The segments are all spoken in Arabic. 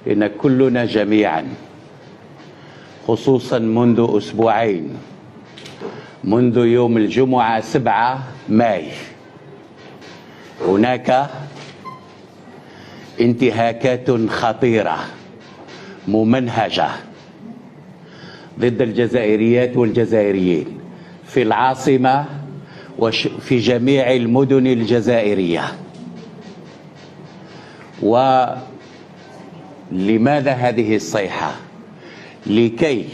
إن كلنا جميعا خصوصا منذ أسبوعين، منذ يوم الجمعة 7 ماي هناك انتهاكات خطيرة ممنهجة ضد الجزائريات والجزائريين في العاصمة وفي جميع المدن الجزائرية. ولماذا هذه الصيحة؟ لكي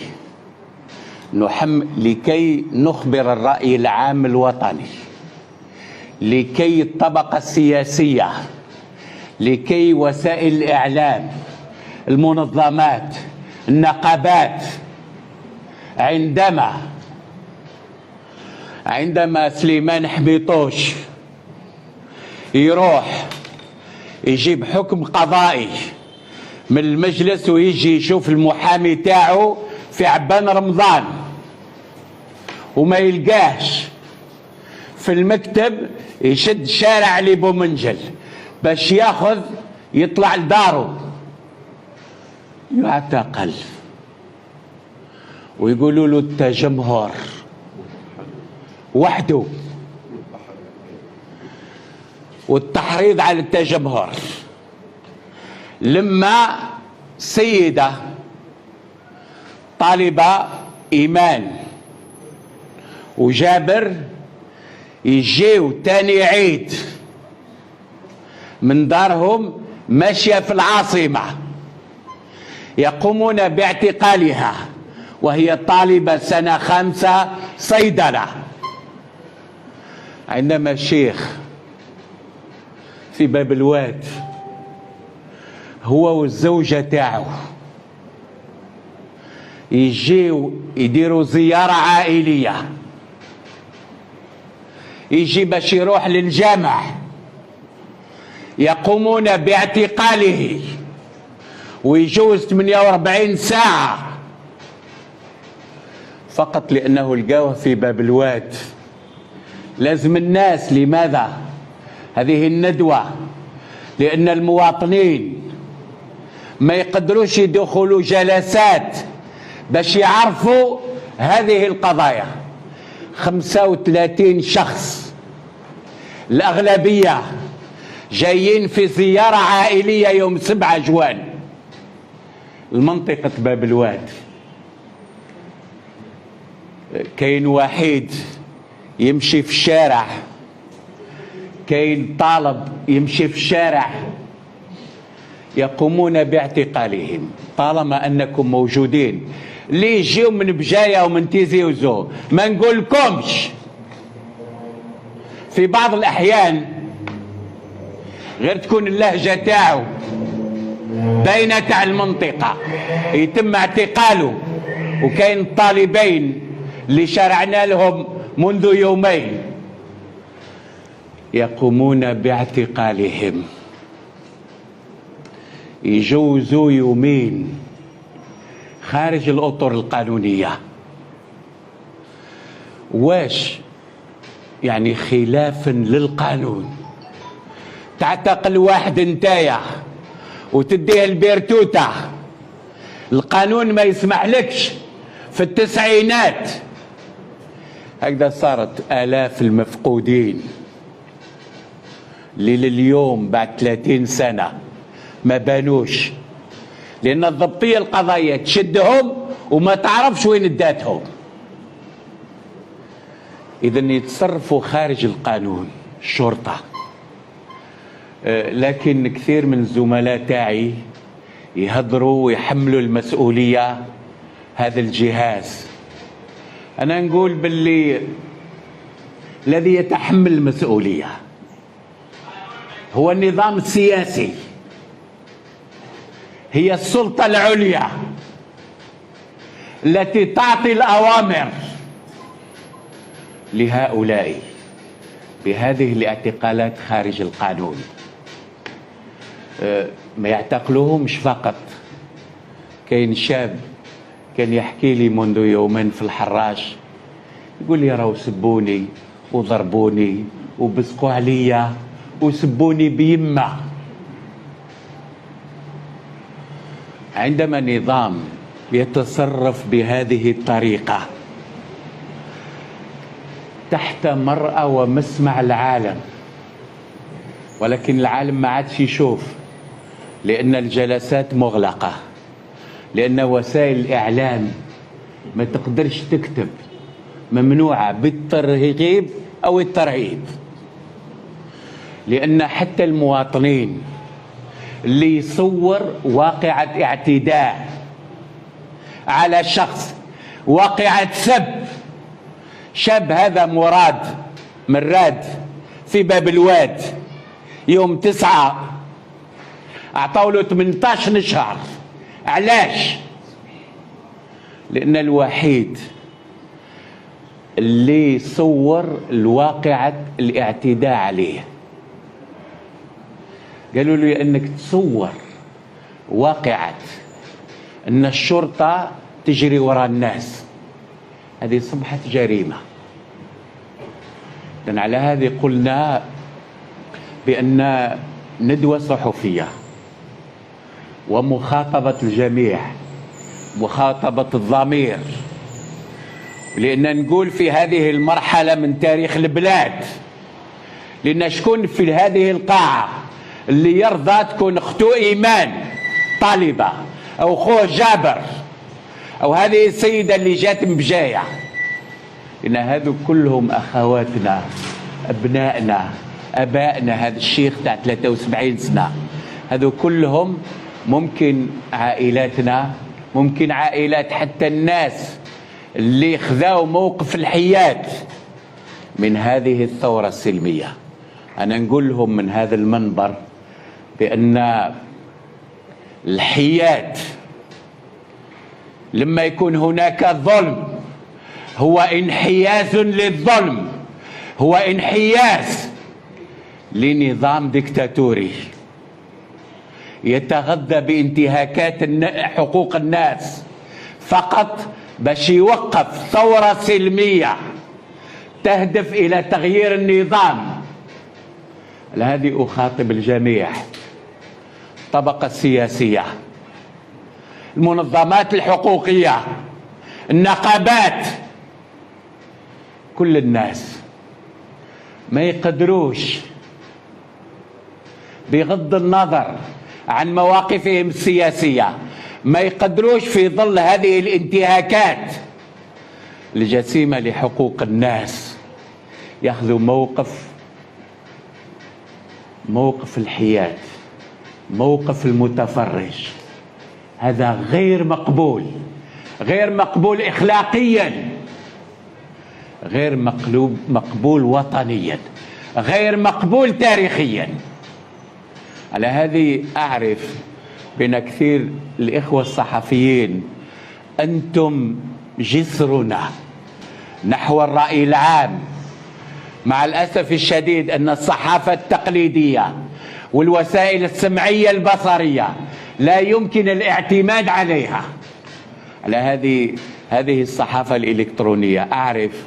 نخبر الرأي العام الوطني، لكي الطبقة السياسية، لكي وسائل الإعلام، المنظمات، النقابات، عندما سليمان حميطوش يروح يجيب حكم قضائي من المجلس ويجي يشوف المحامي تاعه في عبان رمضان وما يلقاهش في المكتب، يشد شارع لبومنجل باش يطلع لداره، يعتقل ويقولوا له التجمهر وحده والتحريض على التجمهر. لما سيدة طالبة إيمان وجابر يجيو تاني عيد من دارهم ماشية في العاصمة، يقومون باعتقالها وهي طالبة سنة 5 صيدلة. عندما شيخ في باب الواد هو والزوجة تاعه يجيو يديروا زيارة عائلية، يجي باش يروح للجامع، يقومون باعتقاله ويجوز 48 ساعة فقط لأنه لقاوه في باب الواد. لازم الناس، لماذا هذه الندوة؟ لأن المواطنين ما يقدروش يدخلوا جلسات باش يعرفوا هذه القضايا. 35 شخص الأغلبية جايين في زيارة عائلية يوم 7 جوان المنطقة باب الواد. كاين واحد يمشي في الشارع، كاين طالب يمشي في الشارع، يقومون باعتقالهم طالما أنكم موجودين. اللي يجيو من بجاية ومن تيزي وزو ما نقولكمش، في بعض الأحيان غير تكون اللهجة تاعو باينة تاع المنطقة يتم اعتقاله. وكاين طالبين اللي شرعنا لهم منذ يومين يقومون باعتقالهم، يجوزوا يومين خارج الأطر القانونية. واش يعني خلافا للقانون تعتقل واحد انتايا وتديه البيرتوتة؟ القانون ما يسمح لكش. في التسعينات هكذا صارت آلاف المفقودين اللي لليوم بعد 30 سنة ما بانوش، لأن الضبطية القضائية تشدهم وما تعرفش وين اداتهم. إذن يتصرفوا خارج القانون الشرطة. لكن كثير من الزملاء تاعي يهضروا ويحملوا المسؤولية هذا الجهاز. أنا نقول باللي الذي يتحمل المسؤولية هو النظام السياسي، هي السلطة العليا التي تعطي الأوامر لهؤلاء بهذه الاعتقالات خارج القانون. ما يعتقلوهمش فقط. كاين شاب كان يحكي لي منذ يومين في الحراش، يقول لي راهو سبوني وضربوني وبصقوا عليا وسبوني بيمة. عندما نظام يتصرف بهذه الطريقة تحت مرأى ومسمع العالم، ولكن العالم ما عادش يشوف، لأن الجلسات مغلقة، لأن وسائل الإعلام ما تقدرش تكتب، ممنوعة بالترغيب أو الترهيب، لأن حتى المواطنين اللي يصور واقعة اعتداء على شخص، واقعة سب، شاب هذا مراد في باب الواد يوم 9 أعطوا له 18 شهر. علاش؟ لأن الوحيد اللي صور الواقعة الاعتداء عليه. قالوا له أنك تصور واقعة أن الشرطة تجري وراء الناس، هذه صبحت جريمة. لأن على هذه قلنا بأن ندوة صحفية ومخاطبة الجميع، مخاطبة الضمير، لأن نقول في هذه المرحلة من تاريخ البلاد، لأن شكون في هذه القاعة اللي يرضى تكون أختو إيمان طالبة، أو خوه جابر، أو هذه السيدة اللي جات مبجاية، إن هذو كلهم أخواتنا، أبنائنا، أبائنا. هذا الشيخ تاع 73 سنة، هذو كلهم ممكن عائلاتنا، ممكن عائلات حتى الناس اللي خذاو موقف الحياد من هذه الثورة السلمية. أنا نقول لهم من هذا المنبر بأن الحياد لما يكون هناك ظلم هو انحياز للظلم، هو انحياز لنظام ديكتاتوري يتغذى بانتهاكات حقوق الناس فقط باش يوقف ثورة سلمية تهدف إلى تغيير النظام. هذه أخاطب الجميع، الطبقة السياسية، المنظمات الحقوقية، النقابات، كل الناس ما يقدروش بغض النظر عن مواقفهم السياسية، ما يقدروش في ظل هذه الانتهاكات الجسيمة لحقوق الناس ياخذوا موقف الحياد، موقف المتفرج. هذا غير مقبول، غير مقبول إخلاقيا، غير مقبول وطنيا، غير مقبول تاريخيا. على هذه أعرف بأن كثير الإخوة الصحفيين أنتم جسرنا نحو الرأي العام. مع الأسف الشديد أن الصحافة التقليدية والوسائل السمعية البصرية لا يمكن الاعتماد عليها. على هذه الصحافة الإلكترونية أعرف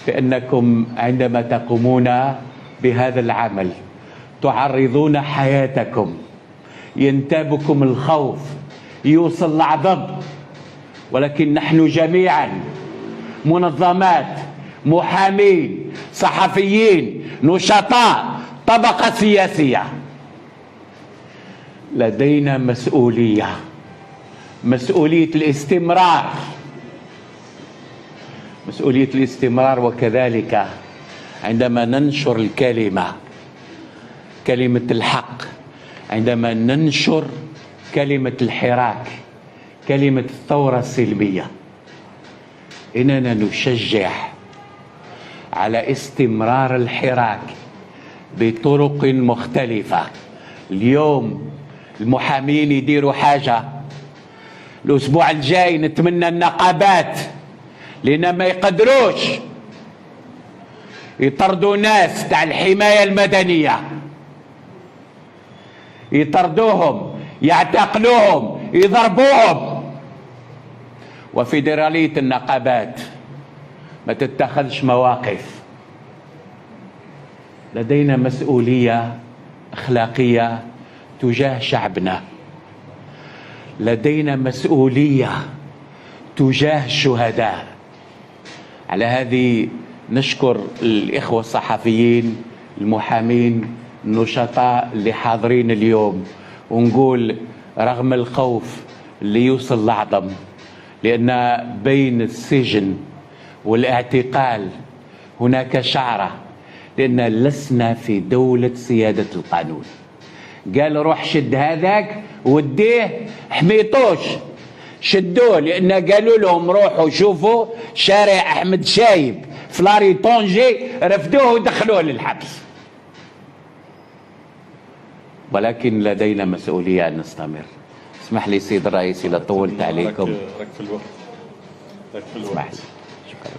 بأنكم عندما تقومون بهذا العمل تعرضون حياتكم، ينتابكم الخوف، يوصل العضب، ولكن نحن جميعا منظمات، محامين، صحفيين، نشطاء، طبقة سياسية، لدينا مسؤولية، مسؤولية الاستمرار، مسؤولية الاستمرار. وكذلك عندما ننشر كلمة الحق، عندما ننشر كلمة الحراك، كلمة الثورة السلمية، إننا نشجع على استمرار الحراك بطرق مختلفة. اليوم المحامين يديروا حاجة، الأسبوع الجاي نتمنى النقابات، لأن ما يقدروش يطردوا ناس تاع الحماية المدنية، يطردوهم، يعتقلوهم، يضربوهم. وفيدرالية النقابات ما تتخذش مواقف. لدينا مسؤولية أخلاقية تجاه شعبنا. لدينا مسؤولية تجاه الشهداء. على هذه نشكر الإخوة الصحفيين المحامين النشطاء اللي حاضرين اليوم، ونقول رغم الخوف اللي يوصل لعظم، لأن بين السجن والاعتقال هناك شعرة، لأن لسنا في دولة سيادة القانون. قال روح شد هذاك وديه، حميطوش شدوه، لأن قالوا لهم روحوا شوفوا شارع أحمد شايب في لاري طونجي، رفدوه ودخلوه للحبس. ولكن لدينا مسؤولية أن نستمر. اسمح لي سيد الرئيس إذا طولت عليكم. رك في الوقت. اسمح لي.